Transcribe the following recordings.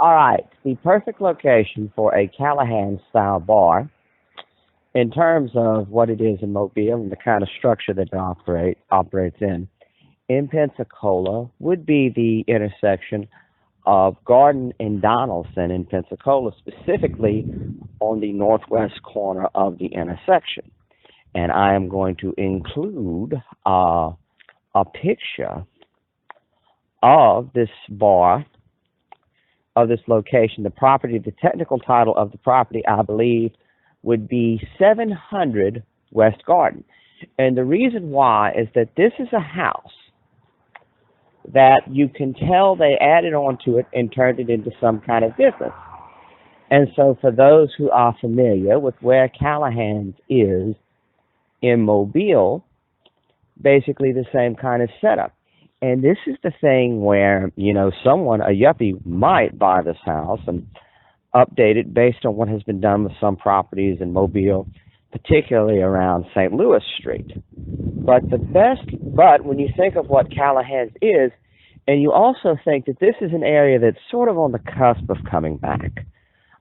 All right, the perfect location for a Callaghan style bar in terms of what it is in Mobile and the kind of structure that it operates in Pensacola would be the intersection of Garden and Donelson in Pensacola, specifically on the northwest corner of the intersection. And I am going to include a picture of this bar, of this location. The property, the technical title of the property, I believe, would be 700 West Garden. And the reason why is that this is a house that you can tell they added onto it and turned it into some kind of business. And so for those who are familiar with where Callaghan's is in Mobile, basically the same kind of setup. And this is the thing where, someone, a yuppie, might buy this house and update it based on what has been done with some properties in Mobile, particularly around St. Louis Street. But when you think of what Callaghan's is, and you also think that this is an area that's sort of on the cusp of coming back.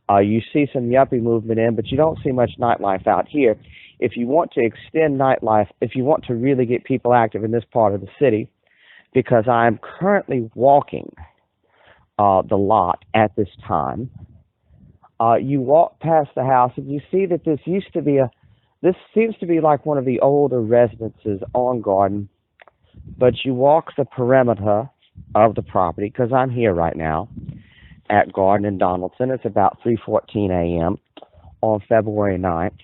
You see some yuppie movement in, but you don't see much nightlife out here. If you want to extend nightlife, if you want to really get people active in this part of the city, because I'm currently walking the lot at this time, you walk past the house and you see that this seems to be like one of the older residences on Garden, but you walk the perimeter of the property, because I'm here right now at Garden and Donelson. It's about 3:14 a.m. on February 9th,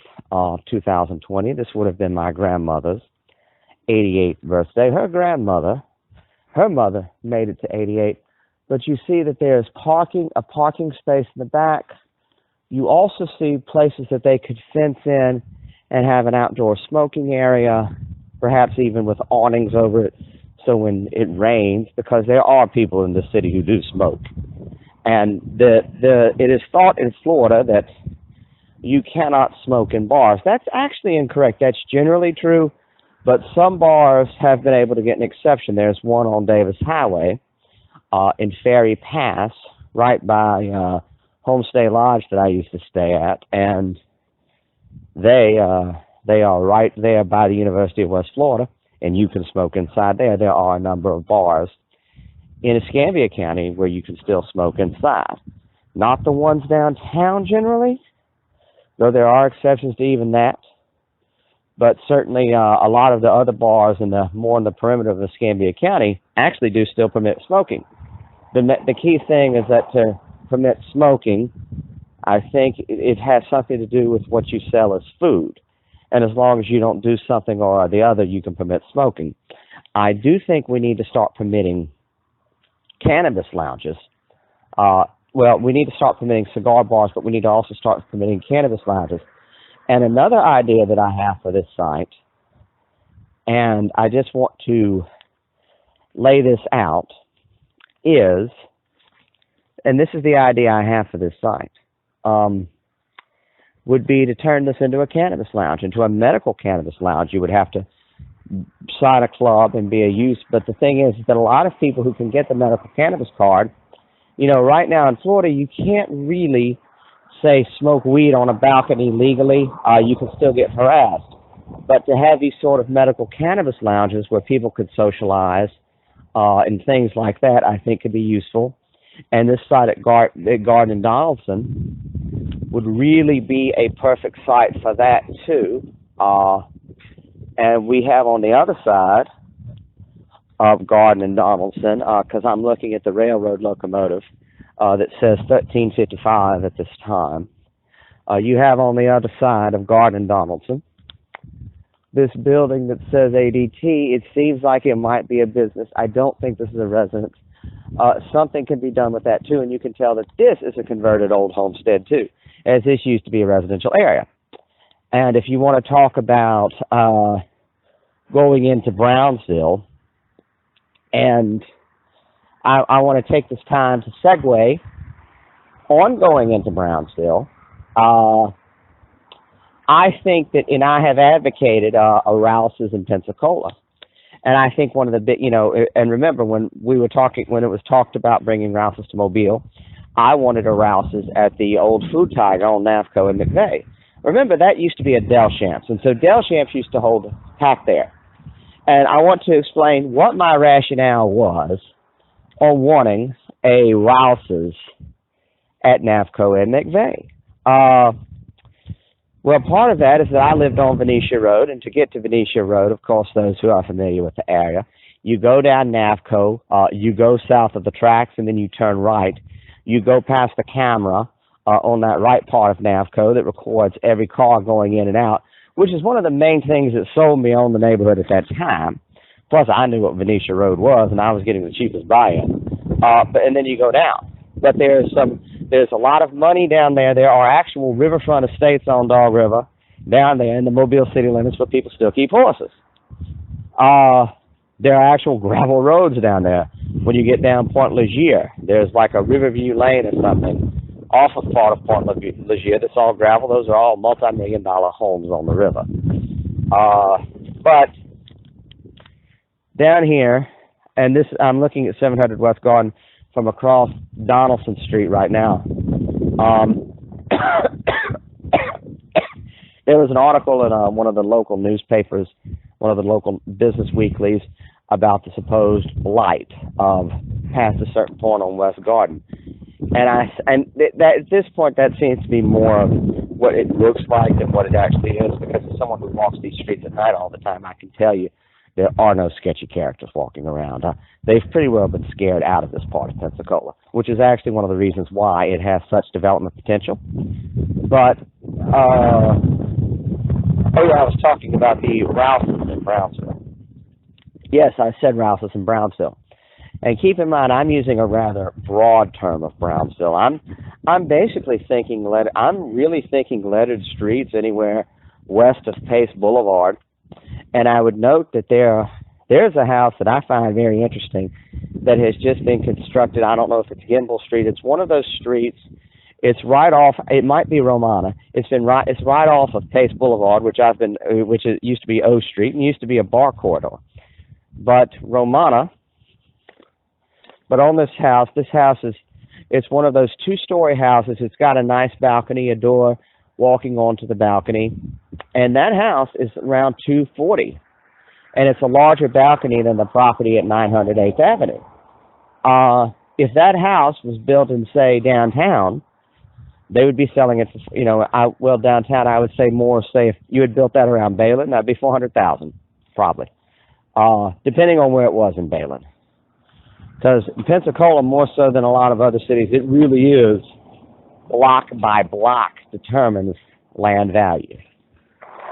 2020. This would have been my grandmother's 88th birthday. Her mother made it to 88, but you see that there's a parking space in the back. You also see places that they could fence in and have an outdoor smoking area, perhaps even with awnings over it, so when it rains, because there are people in the city who do smoke. And it is thought in Florida that you cannot smoke in bars. That's actually incorrect. That's generally true, but some bars have been able to get an exception. There's one on Davis Highway in Ferry Pass, right by Homestay Lodge that I used to stay at, and they are right there by the University of West Florida, and you can smoke inside there. There are a number of bars in Escambia County where you can still smoke inside. Not the ones downtown generally, though there are exceptions to even that. But certainly a lot of the other bars more in the perimeter of Escambia County actually do still permit smoking. The key thing is that to permit smoking, I think it has something to do with what you sell as food. And as long as you don't do something or the other, you can permit smoking. I do think we need to start permitting cannabis lounges. We need to start permitting cigar bars, but we need to also start permitting cannabis lounges. And another idea that I have for this site, and I just want to lay this out, is, and this is the idea I have for this site, would be to turn this into a cannabis lounge, into a medical cannabis lounge. You would have to sign a club and be a use, but the thing is that a lot of people who can get the medical cannabis card, right now in Florida, you can't really say smoke weed on a balcony legally. You can still get harassed. But to have these sort of medical cannabis lounges where people could socialize and things like that, I think could be useful. And this site at Garden and Donelson would really be a perfect site for that too. And we have on the other side of Garden and Donelson, because I'm looking at the railroad locomotive that says 1355 at this time. You have on the other side of Garden and Donelson this building that says ADT. It seems like it might be a business. I don't think this is a residence. Something can be done with that too, and you can tell that this is a converted old homestead too, as this used to be a residential area. And if you want to talk about going into Brownsville, and I want to take this time to segue on going into Brownsville. I think that, and I have advocated a Rouse's in Pensacola. And I think one of the big, and remember when it was talked about bringing Rouse's to Mobile, I wanted a Rouse's at the old Food Tiger on Navco in McVeigh. Remember, that used to be a Delshamps, and so Delshamps used to hold a pack there. And I want to explain what my rationale was on wanting a Rouse's at Navco in McVeigh. Well, part of that is that I lived on Venetia Road, and to get to Venetia Road, of course, those who are familiar with the area, you go down Navco, you go south of the tracks, and then you turn right. You go past the camera on that right part of Navco that records every car going in and out, which is one of the main things that sold me on the neighborhood at that time. Plus, I knew what Venetia Road was, and I was getting the cheapest buy-in. And then you go down. But there's a lot of money down there. There are actual riverfront estates on Dog River down there in the Mobile city limits where people still keep horses. There are actual gravel roads down there. When you get down Point Legier, there's like a Riverview Lane or something off of part of Point Legier that's all gravel. Those are all multi-million-dollar homes on the river. But down here, and this, I'm looking at 700 West Garden from across Donelson Street right now. There was an article in one of the local newspapers, one of the local business weeklies, about the supposed blight of past a certain point on West Garden. And at this point, that seems to be more of what it looks like than what it actually is, because as someone who walks these streets at night all the time, I can tell you there are no sketchy characters walking around. They've pretty well been scared out of this part of Pensacola, which is actually one of the reasons why it has such development potential. But, I was talking about the Rouse's in Brownsville. Yes, I said Rouse's in Brownsville. And keep in mind, I'm using a rather broad term of Brownsville. I'm basically thinking I'm really thinking lettered streets anywhere west of Pace Boulevard. And I would note that there's a house that I find very interesting that has just been constructed. I don't know if it's Gimbel Street. It's one of those streets. It's right off. It might be Romana. It's right off of Pace Boulevard, which used to be O Street and used to be a bar corridor. But Romana. But on this house it's one of those two-story houses. It's got a nice balcony, a door walking onto the balcony, and that house is around $240, and it's a larger balcony than the property at 900 8th Avenue. If that house was built in, say, downtown, they would be selling it for, downtown, I would say more, say, if you had built that around Balin, that'd be $400,000, probably, depending on where it was in Balin. Because in Pensacola, more so than a lot of other cities, it really is block by block determines land value.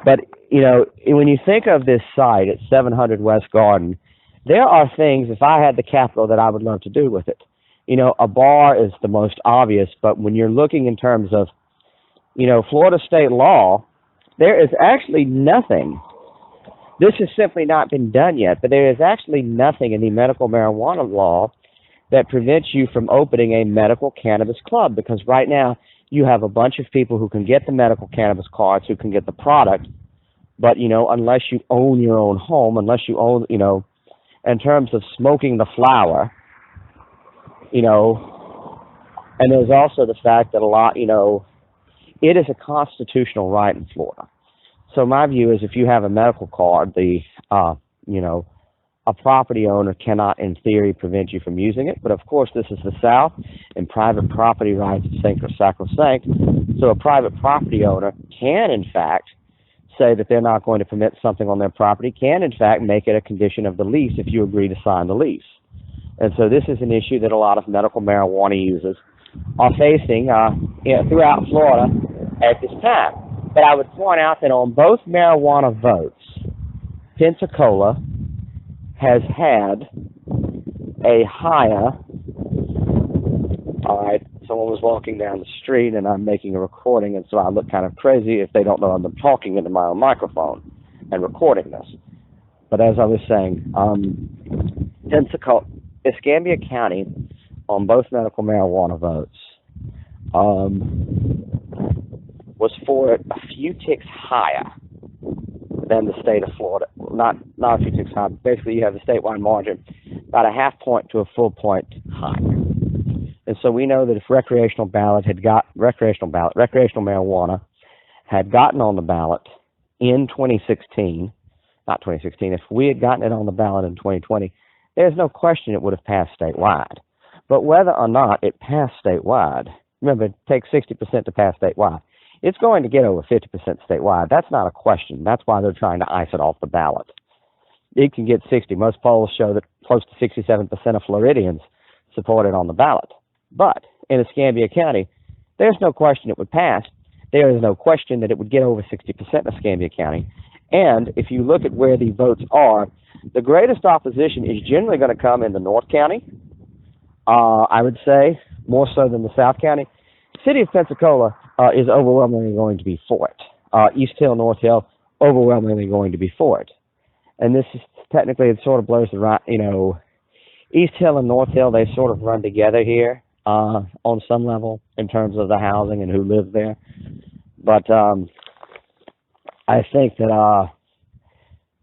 But, when you think of this site at 700 West Garden, there are things, if I had the capital, that I would love to do with it. A bar is the most obvious, but when you're looking in terms of, Florida state law, there is actually nothing. This has simply not been done yet, but there is actually nothing in the medical marijuana law that prevents you from opening a medical cannabis club, because right now you have a bunch of people who can get the medical cannabis cards, who can get the product, but, unless you own your own home, unless you own, in terms of smoking the flower, and there's also the fact that a lot, it is a constitutional right in Florida. So my view is, if you have a medical card, a property owner cannot, in theory, prevent you from using it. But of course, this is the South, and private property rights are sacrosanct. So a private property owner can, in fact, say that they're not going to permit something on their property, can, in fact, make it a condition of the lease if you agree to sign the lease. And so this is an issue that a lot of medical marijuana users are facing throughout Florida at this time. But I would point out that on both marijuana votes, Pensacola has had a higher. All right, someone was walking down the street, and I'm making a recording, and so I look kind of crazy if they don't know I'm talking into my own microphone and recording this. But as I was saying, Pensacola, Escambia County, on both medical marijuana votes, was for it a few ticks higher than the state of Florida. Not a few ticks higher. Basically, you have a statewide margin about a half point to a full point higher. And so we know that if recreational marijuana had gotten on the ballot in 2016, not 2016, if we had gotten it on the ballot in 2020, there's no question it would have passed statewide. But whether or not it passed statewide, remember, it takes 60% to pass statewide. It's going to get over 50% statewide. That's not a question. That's why they're trying to ice it off the ballot. It can get 60. Most polls show that close to 67% of Floridians support it on the ballot. But in Escambia County, there's no question it would pass. There is no question that it would get over 60% in Escambia County. And if you look at where the votes are, the greatest opposition is generally going to come in the North County, I would say, more so than the South County. City of Pensacola is overwhelmingly going to be for it. East Hill, North Hill, overwhelmingly going to be for it. And this is technically, it sort of blows the right, East Hill and North Hill, they sort of run together here on some level in terms of the housing and who lives there. But I think that,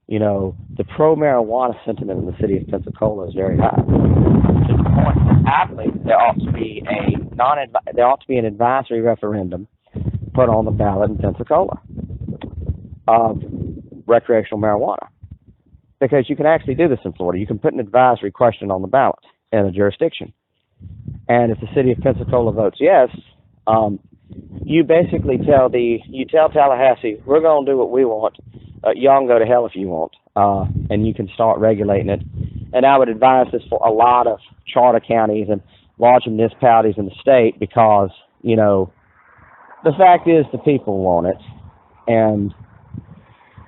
the pro-marijuana sentiment in the city of Pensacola is very high. To the point that aptly there ought to be an advisory referendum put on the ballot in Pensacola of recreational marijuana. Because you can actually do this in Florida. You can put an advisory question on the ballot in a jurisdiction. And if the city of Pensacola votes yes, you basically tell Tallahassee, we're going to do what we want. Y'all can go to hell if you want. And you can start regulating it. And I would advise this for a lot of charter counties and larger municipalities in the state because, the fact is the people want it.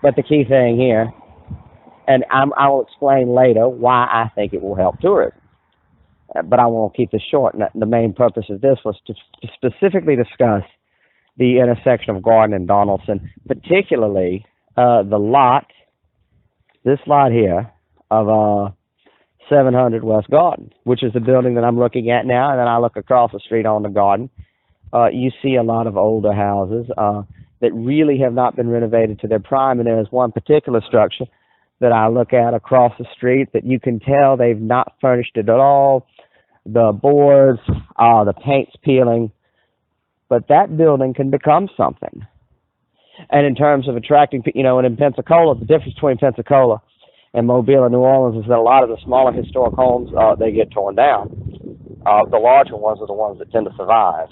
But the key thing here, and I will explain later why I think it will help tourism. But I won't keep this short. And the main purpose of this was to specifically discuss the intersection of Garden and Donelson, particularly this lot here of 700 West Garden, which is the building that I'm looking at now. And then I look across the street on the Garden. You see a lot of older houses that really have not been renovated to their prime. And there's one particular structure that I look at across the street that you can tell they've not furnished it at all. The boards, the paint's peeling, but that building can become something. And in terms of attracting, and in Pensacola, the difference between Pensacola and Mobile and New Orleans is that a lot of the smaller historic homes, they get torn down. The larger ones are the ones that tend to survive.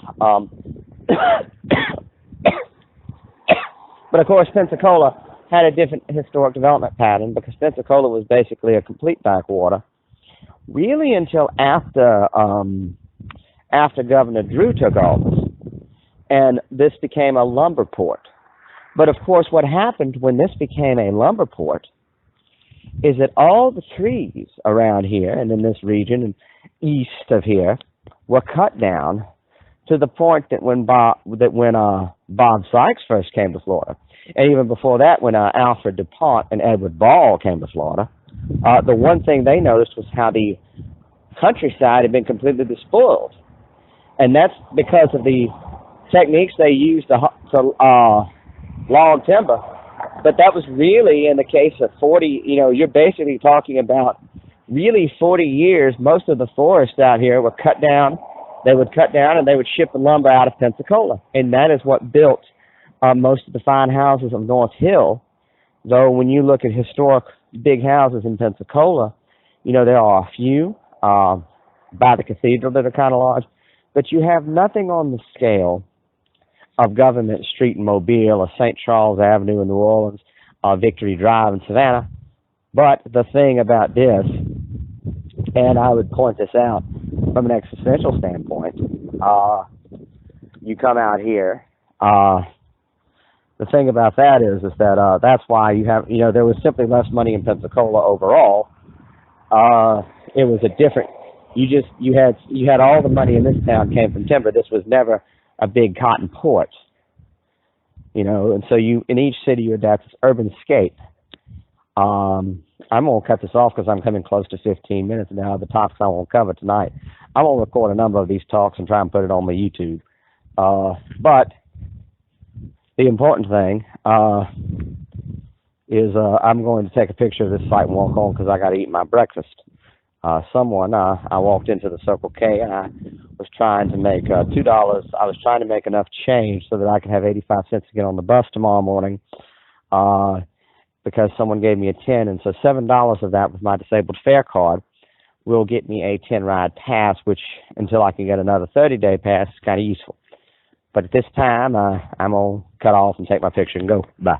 But of course, Pensacola had a different historic development pattern because Pensacola was basically a complete backwater, really until after Governor Drew took office, and this became a lumber port. But of course, what happened when this became a lumber port is that all the trees around here and in this region and east of here were cut down to the point that when Bob Sykes first came to Florida, and even before that, when Alfred DuPont and Edward Ball came to Florida, the one thing they noticed was how the countryside had been completely despoiled. And that's because of the techniques they used to log timber. But that was really in the case of 40, you're basically talking about really 40 years. Most of the forests out here were cut down. They would cut down and they would ship the lumber out of Pensacola. And that is what built most of the fine houses of North Hill. Though when you look at historic big houses in Pensacola, there are a few by the cathedral that are kind of large, but you have nothing on the scale of Government Street in Mobile or St. Charles Avenue in New Orleans, Victory Drive in Savannah. But the thing about this, and I would point this out from an existential standpoint, you come out here, the thing about that is that that's why you have, there was simply less money in Pensacola overall. It was a different, you had all the money in this town came from timber. This was never a big cotton port, and so in each city you adapt this urban scape. I'm going to cut this off because I'm coming close to 15 minutes now. The topics I want to cover tonight. I'm going to record a number of these talks and try and put it on my YouTube. But the important thing is I'm going to take a picture of this site and walk home because I got to eat my breakfast. I walked into the Circle K and I was trying to make $2. I was trying to make enough change so that I could have 85 cents to get on the bus tomorrow morning. Because someone gave me a 10, and so $7 of that with my disabled fare card will get me a 10-ride pass, which until I can get another 30-day pass is kind of useful. But at this time, I'm going to cut off and take my picture and go. Bye.